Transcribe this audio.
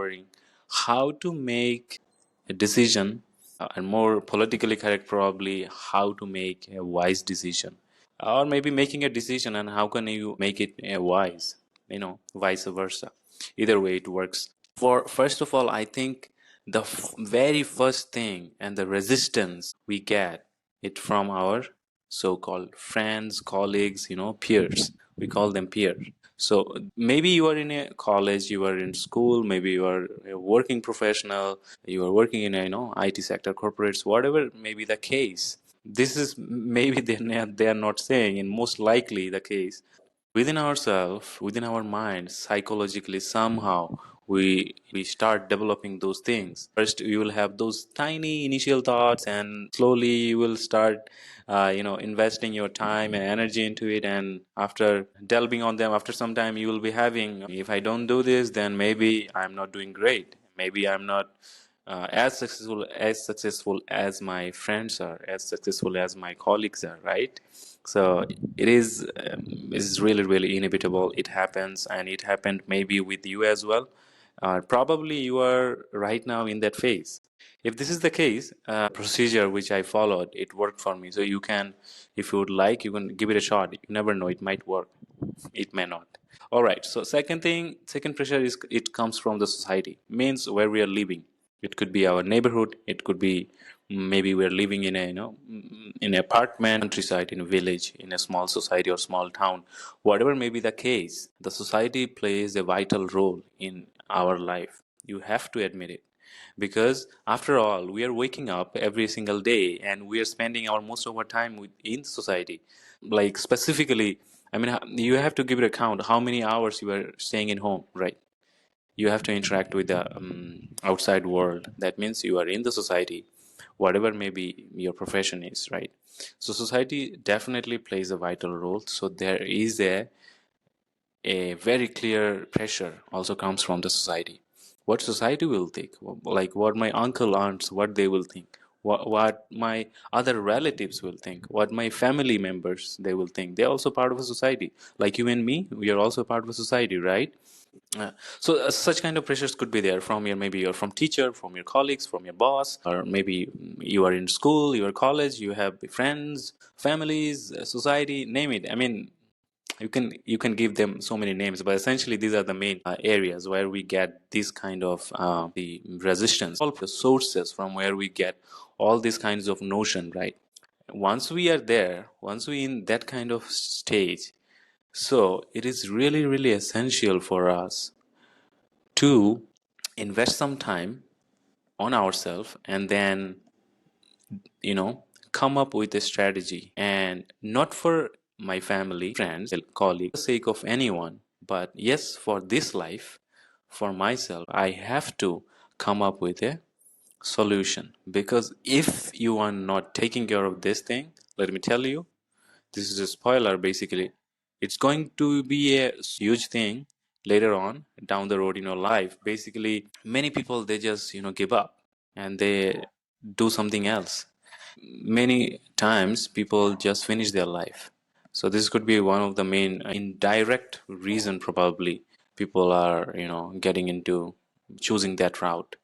covering how to make a decision, and more politically correct, probably how to make a wise decision, or maybe making a decision and how can you make it wise, vice versa. Either way, it works. For first of all, I think the very first thing and the resistance we get it from our so-called friends, colleagues, peers. We call them peers. So maybe you are in a college, you are in school, maybe you are a working professional, you are working in a IT sector, corporates, whatever may be the case. This is maybe they are not saying, and most likely the case within ourselves, within our minds, psychologically, somehow we start developing those things. First, you will have those tiny initial thoughts, and slowly you will start, investing your time and energy into it. And after delving on them, after some time, you will be having, if I don't do this, then maybe I'm not doing great. Maybe I'm not as successful as my friends are, as successful as my colleagues are, right? So it is really really inevitable. It happens, and it happened maybe with you as well. Probably you are right now in that phase. If this is the case, procedure which I followed, it worked for me. So you can, if you would like, you can give it a shot. You never know, it might work, it may not. All right, so second pressure is, it comes from the society, means where we are living. It could be our neighborhood, it could be, maybe we're living in a, in an apartment, countryside, in a village, in a small society or small town. Whatever may be the case, the society plays a vital role in our life. You have to admit it, because after all, we are waking up every single day and we are spending our most of our time in society. Like specifically, I mean, you have to give it account how many hours you are staying in home, right? You have to interact with the outside world. That means you are in the society, whatever maybe your profession is, right? So society definitely plays a vital role. So there is a very clear pressure also comes from the society. What society will think, like what my uncle aunts, what they will think, what my other relatives will think, what my family members they will think. They're also part of a society, like you and me. We are also part of a society, right? uh, so such kind of pressures could be there from your, maybe you're from teacher, from your colleagues, from your boss, or maybe you are in school, you are college, you have friends, families, society, name it. I mean, you can give them so many names, but essentially these are the main areas where we get this kind of the resistance, all the sources from where we get all these kinds of notion, right? Once we are there, once we in that kind of stage, so it is really really essential for us to invest some time on ourselves, and then come up with a strategy, and not for my family, friends, colleagues, for the sake of anyone, but yes, for this life, for myself, I have to come up with a solution. Because if you are not taking care of this thing, let me tell you, this is a spoiler basically, it's going to be a huge thing later on down the road in your life. Basically, many people, they just give up and they do something else. Many times people just finish their life. So this could be one of the main indirect reason, probably, people are getting into choosing that route.